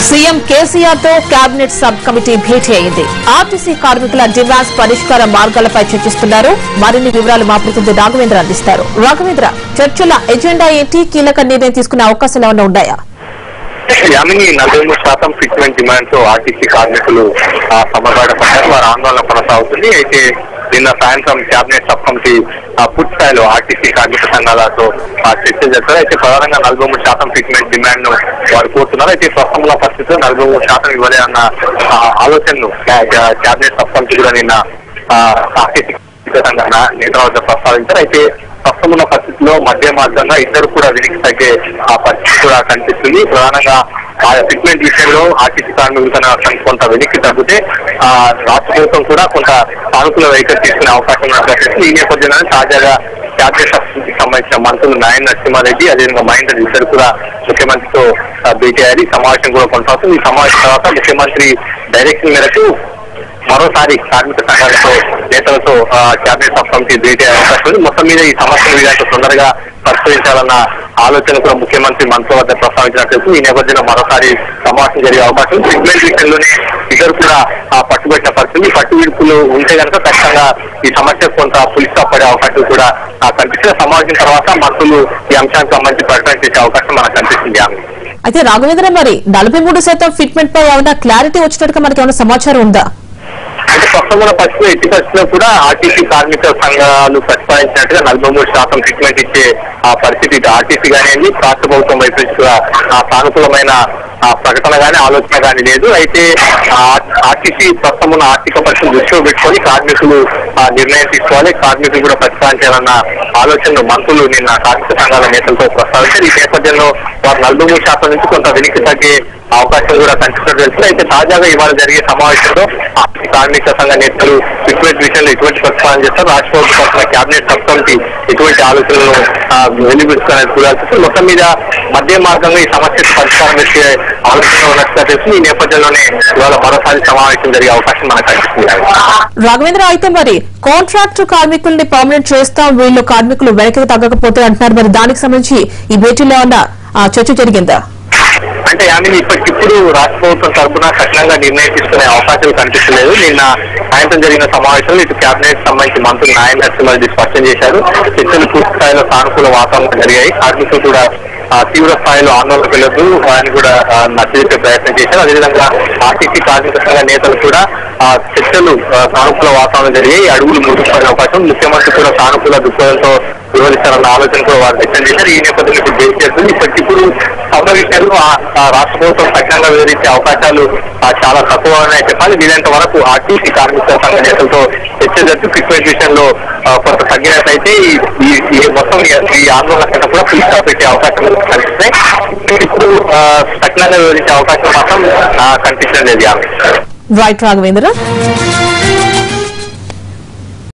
CM KCR తో cabinet sub committee భేటీ అయింది. RTC కార్మికుల డిమాండ్స్ పరిష్కార మార్గాలపై చర్చిస్తున్నారు. మరిన్ని వివరాలు మా ప్రతినిధి రాఘవేంద్ర అందిస్తారు. రాఘవేంద్ర, చర్చల ఎజెండా ఏంటి? కీలక నిర్ణయం తీసుకునే అవకాశాలు ఏమైనా ఉన్నాయా? యామిని 43% ఫిట్మెంట్ డిమాండ్ తో ఆర్టీసీ కార్మికులు సమరపడ్డారు. వారి ఆందోళన కొనసాగుతుంది. అయితే నిన్న సాయంత్రం కేబినెట్ సబ్ కమిటీ పూర్తి స్థాయిలో ఆర్టీసీ కార్మిక సంఘాలతో చర్చలు చేస్తారు. అయితే ప్రధానంగా 43% ఫిట్మెంట్ డిమాండ్ ను వారు కోరుతున్నారు. అయితే ప్రస్తుత పరిస్థితుల్లో 43% ఇవ్వలే అన్న ఆలోచనను కేబినెట్ సబ్ కమిటీ కూడా నిన్న ఆర్టీసీ సంఘాల నేతల వద్ద ప్రస్తావించారు. అయితే ప్రస్తుతం ఉన్న పరిస్థితుల్లో మధ్య మార్గంగా ఇద్దరు కూడా వెనక్కి తగ్గే పరిస్థితి కూడా కనిపిస్తుంది. ప్రధానంగా ఆ ఫిట్మెంట్ విషయంలో ఆర్టీసీ కార్మికులు కొంత వెనక్కి తగ్గితే రాష్ట్ర ప్రభుత్వం కూడా కొంత సానుకూల వైఖరి తీసుకునే అవకాశం ఉన్నట్టు. ఈ నేపథ్యంలో తాజాగా కేబినెట్ సభ్యులకు సంబంధించిన మంత్రులు నాయన నరసింహారెడ్డి, అదేవిధంగా మహేందర్ ఇద్దరు కూడా ముఖ్యమంత్రితో భేటీ అయ్యారు. ఈ సమావేశం కూడా కొనసాగుతుంది. ఈ సమావేశం తర్వాత ముఖ్యమంత్రి డైరెక్షన్ మేరకు మరోసారి కార్మిక సంఘాలతో నేతలతో కేబినెట్ సబ్ కమిటీ భేటీ అయ్యే అవకాశం ఉంది. మొత్తం మీద ఈ సమస్యను వీళ్ళకి తొందరగా పరిష్కరించాలన్న ఆలోచన కూడా ముఖ్యమంత్రి మంత్రుల వద్ద ప్రస్తావించినట్టు. ఈ నేపథ్యంలో మరోసారి సమావేశం జరిగే అవకాశం ఉంది. ఫిట్మెంట్ విషయంలోనే ఇద్దరు కూడా పట్టుబట్టిన పరిస్థితి. పట్టువిడుపులు ఉంటే కనుక ఖచ్చితంగా ఈ సమస్య కొంత పులిస్తా పడే అవకాశం కూడా కనిపిస్తుంది. సమావేశం తర్వాత మంత్రులు ఈ అంశానికి సంబంధించి ప్రకటన చేసే అవకాశం మనకు కనిపిస్తుంది. అయితే రాఘవేంద్ర, మరి 43% ఫిట్మెంట్ పై ఏమైనా క్లారిటీ వచ్చినట్టుగా మనకి ఏమైనా సమాచారం ఉందా? అంటే ప్రస్తుతం పరిస్థితుల్లో ఎట్టి పరిస్థితుల్లో కూడా ఆర్టీసీ కార్మిక సంఘాలు ప్రతిపాదించినట్టుగా 43% ఫిట్మెంట్ ఇచ్చే పరిస్థితి ఆర్టీసీ కానివ్వండి, రాష్ట్ర ప్రభుత్వం వైపు నుంచి కూడా సానుకూలమైన ప్రకటన గానీ ఆలోచన గానీ లేదు. అయితే ఆర్టీసీ ప్రస్తుతం ఉన్న ఆర్థిక పరిస్థితులు దృష్టిలో పెట్టుకొని కార్మికులు నిర్ణయం తీసుకోవాలి, కార్మికులు కూడా ప్రతిపాదించాలన్న ఆలోచనను మంత్రులు నిన్న కార్మిక సంఘాల నేతలతో ప్రస్తావించారు. ఈ నేపథ్యంలో వారు 43% నుంచి కొంత వెనక్కి తగ్గే అవకాశం కూడా కనిపిస్తున్నట్టు తెలుస్తుంది. అయితే తాజాగా ఇవాళ జరిగే సమావేశంలో ఆర్టీసీ కార్మిక సంఘ నేతలు ఫిట్మెంట్ విషయంలో ఎటువంటి ప్రతిపాదన చేస్తారు, రాష్ట్ర ప్రభుత్వం కేబినెట్ సబ్ కమిటీ ఎటువంటి ఆలోచనలు వెలుగుచ్చుకునేది చూడాల్సి. మొత్తం మీద మధ్య మార్గంగా ఈ సమస్యకు పరిష్కారం వచ్చే ఆలోచన ఉన్నట్టుగా తెలుస్తుంది. ఈ నేపథ్యంలోనే ఇవాళ మరోసారి సమావేశం జరిగే అవకాశం మనకు కనిపిస్తుంది. రాఘవేంద్ర, అయితే మరి కాంట్రాక్ట్ కార్మికుల్ని పర్మనెంట్ చేస్తాం, వీళ్ళు కార్మికులు వెనక్కి తగ్గకపోతే అంటున్నారు. మరి దానికి సంబంధించి ఈ భేటీలో ఉన్న చర్చ జరిగిందా? అంటే యామిని ఇప్పటికిప్పుడు రాష్ట్ర ప్రభుత్వం తరఫున కఠినంగా నిర్ణయం తీసుకునే అవకాశాలు కనిపిస్తలేదు. నిన్న సాయంత్రం జరిగిన సమావేశంలో ఇటు కేబినెట్ సంబంధించి మంత్రులు నాయన నరసింహారెడ్డి స్పష్టం చేశారు. చర్చలు పూర్తి స్థాయిలో సానుకూల వాతావరణం జరిగాయి. కార్మికులు కూడా తీవ్ర స్థాయిలో ఆందోళన వెళ్ళొద్దు ఆయన కూడా నచ్చజెప్పే ప్రయత్నం చేశారు. అదేవిధంగా ఆర్టీసీ కార్మిక సంఘ నేతలు కూడా చర్చలు సానుకూల వాతావరణం జరిగాయి. అడుగులు ముందుకు పడే అవకాశం, ముఖ్యమంత్రి కూడా సానుకూల దృక్పథంతో వివరిస్తారన్న ఆలోచన కూడా వారు వ్యక్తం చేశారు. ఈ నేపథ్యంలో ఇప్పుడు భేటీ చేస్తుంది. ఇప్పటికిప్పుడు సభ విషయాలు రాష్ట్ర ప్రభుత్వం కఠినంగా వివరించే అవకాశాలు చాలా తక్కువగానే చెప్పాలి. వీలైనంత వరకు ఆర్టీసీ కార్మిక సంఘ నేతలతో చర్చ జరిపి ఫిట్మెంట్ విషయంలో కొంత తగ్గినట్లయితే ఈ మొత్తం ఈ ఆందోళన కంటే కూడా పులిస్తా పెట్టే అవకాశం కనిపిస్తాయి. ఇప్పుడు కఠినంగా వివరించే అవకాశం మాత్రం కనిపించడం లేదు. రైట్ రాఘవేంద్ర.